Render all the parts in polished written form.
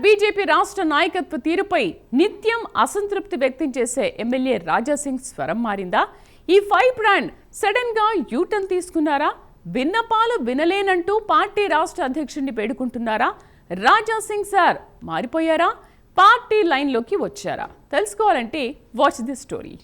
BJP రాష్ట్ర నాయకత్వ తీరుపై నిత్యం అసంతృప్తి వ్యక్తం చేసే ఎమ్మెల్యే రాజాసింగ్ స్వరం మారిందా? ఈ ఫైవ్ బ్రాండ్ సడన్ గా యూటర్న్ తీసుకున్నారా? విన్నపాలు వినలేనంటూ పార్టీ రాష్ట్ర అధ్యక్షుడిని వేడుకుంటున్నారా? రాజాసింగ్ సార్ మారిపోయారా? పార్టీ లైన్లోకి వచ్చారా? తెలుసుకోవాలంటే వాచ్ ది స్టోరీ.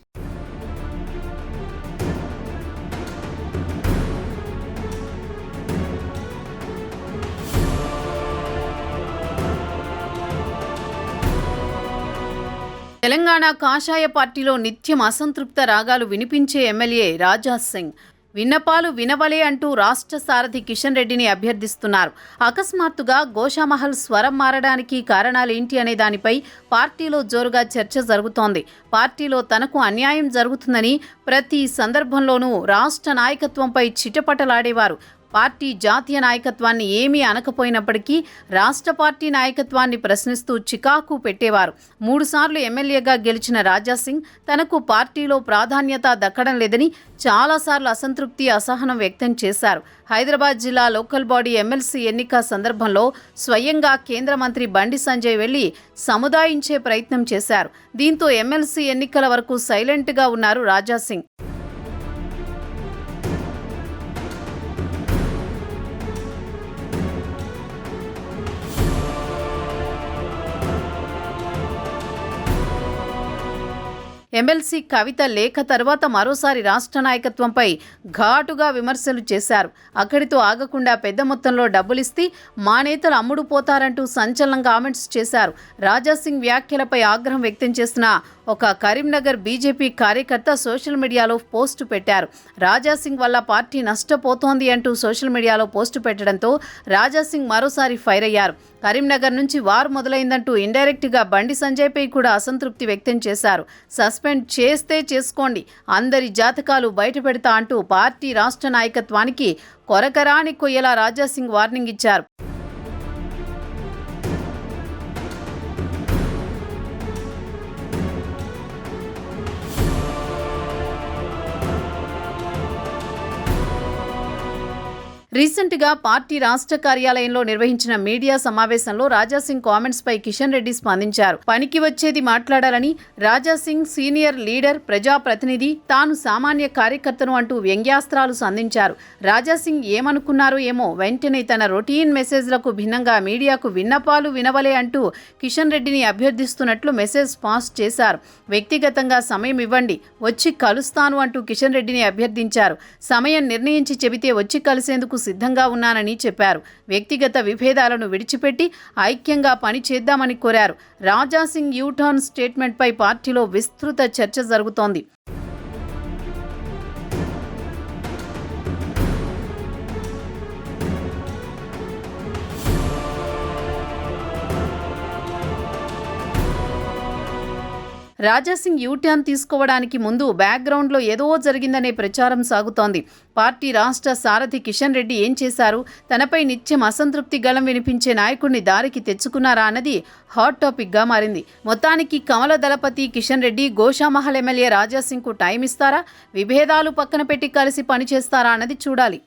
తెలంగాణ కాషాయ పార్టీలో నిత్యం అసంతృప్త రాగాలు వినిపించే ఎమ్మెల్యే రాజాసింగ్ విన్నపాలు వినవలే అంటూ రాష్ట్ర సారథి కిషన్ రెడ్డిని అభ్యర్థిస్తున్నారు. అకస్మాత్తుగా గోషామహల్ స్వరం మారడానికి కారణాలేంటి అనే దానిపై పార్టీలో జోరుగా చర్చ జరుగుతోంది. పార్టీలో తనకు అన్యాయం జరుగుతుందని ప్రతి సందర్భంలోనూ రాష్ట్ర నాయకత్వంపై చిటపటలాడేవారు. పార్టీ జాతీయ నాయకత్వాన్ని ఏమీ అనకపోయినప్పటికీ రాష్ట్ర పార్టీ నాయకత్వాన్ని ప్రశ్నిస్తూ చికాకు పెట్టేవారు. 3 సార్లు ఎమ్మెల్యేగా గెలిచిన రాజాసింగ్ తనకు పార్టీలో ప్రాధాన్యత దక్కడం లేదని చాలాసార్లు అసంతృప్తి, అసహనం వ్యక్తం చేశారు. హైదరాబాద్ జిల్లా లోకల్ బాడీ ఎమ్మెల్సీ ఎన్నిక సందర్భంలో స్వయంగా కేంద్ర మంత్రి బండి సంజయ్ వెళ్లి సముదాయించే ప్రయత్నం చేశారు. దీంతో ఎమ్మెల్సీ ఎన్నికల వరకు సైలెంట్గా ఉన్నారు రాజాసింగ్. ఎమ్మెల్సీ కవిత లేఖ తర్వాత మరోసారి రాష్ట్ర నాయకత్వంపై ఘాటుగా విమర్శలు చేశారు. అక్కడితో ఆగకుండా పెద్ద మొత్తంలో డబ్బులిస్తే మా నేతలు అమ్ముడు పోతారంటూ సంచలనం కామెంట్స్ చేశారు. రాజాసింగ్ వ్యాఖ్యలపై ఆగ్రహం వ్యక్తం చేసిన ఒక కరీంనగర్ బీజేపీ కార్యకర్త సోషల్ మీడియాలో పోస్టు పెట్టారు. రాజాసింగ్ వల్ల పార్టీ నష్టపోతోంది అంటూ సోషల్ మీడియాలో పోస్టు పెట్టడంతో రాజాసింగ్ మరోసారి ఫైర్ అయ్యారు. కరీంనగర్ నుంచి వార్ మొదలైందంటూ ఇండైరెక్ట్గా బండి సంజయ్పై కూడా అసంతృప్తి వ్యక్తం చేశారు. సస్పెండ్ చేస్తే చేసుకోండి, అందరి జాతకాలు బయటపెడతా అంటూ పార్టీ రాష్ట్ర నాయకత్వానికి కొరకరాని కొయ్యేలా రాజాసింగ్ వార్నింగ్ ఇచ్చారు. రీసెంట్గా పార్టీ రాష్ట్ర కార్యాలయంలో నిర్వహించిన మీడియా సమావేశంలో రాజాసింగ్ కామెంట్స్ పై కిషన్ రెడ్డి స్పందించారు. పనికి వచ్చేది మాట్లాడాలని, రాజాసింగ్ సీనియర్ లీడర్, ప్రజాప్రతినిధి, తాను సామాన్య కార్యకర్తను అంటూ వ్యంగ్యాస్త్రాలు సంధించారు. రాజాసింగ్ ఏమనుకున్నారో ఏమో, వెంటనే తన రొటీన్ మెసేజ్లకు భిన్నంగా మీడియాకు విన్నపాలు వినవలే అంటూ కిషన్ రెడ్డిని అభ్యర్థిస్తున్నట్లు మెసేజ్ పాస్ చేశారు. వ్యక్తిగతంగా సమయం ఇవ్వండి, వచ్చి కలుస్తాను అంటూ కిషన్ రెడ్డిని అభ్యర్థించారు. సమయం నిర్ణయించి చెబితే వచ్చి కలిసేందుకు సిద్ధంగా ఉన్నానని చెప్పారు. వ్యక్తిగత విభేదాలను విడిచిపెట్టి ఐక్యంగా పని చేద్దామని కోరారు. రాజాసింగ్ యూటర్న్ స్టేట్మెంట్పై పార్టీలో విస్తృత చర్చ జరుగుతోంది. రాజాసింగ్ యూటర్న్ తీసుకోవడానికి ముందు బ్యాక్గ్రౌండ్లో ఏదో జరిగిందనే ప్రచారం సాగుతోంది. పార్టీ రాష్ట్ర సారథి కిషన్ రెడ్డి ఏం చేశారు? తనపై నిత్యం అసంతృప్తి గళం వినిపించే నాయకుడిని దారికి తెచ్చుకున్నారా అన్నది హాట్ టాపిక్గా మారింది. మొత్తానికి కమల దళపతి కిషన్ రెడ్డి గోషామహల్ ఎమ్మెల్యే రాజాసింగ్కు టైం ఇస్తారా? విభేదాలు పక్కన పెట్టి కలిసి పనిచేస్తారా అన్నది చూడాలి.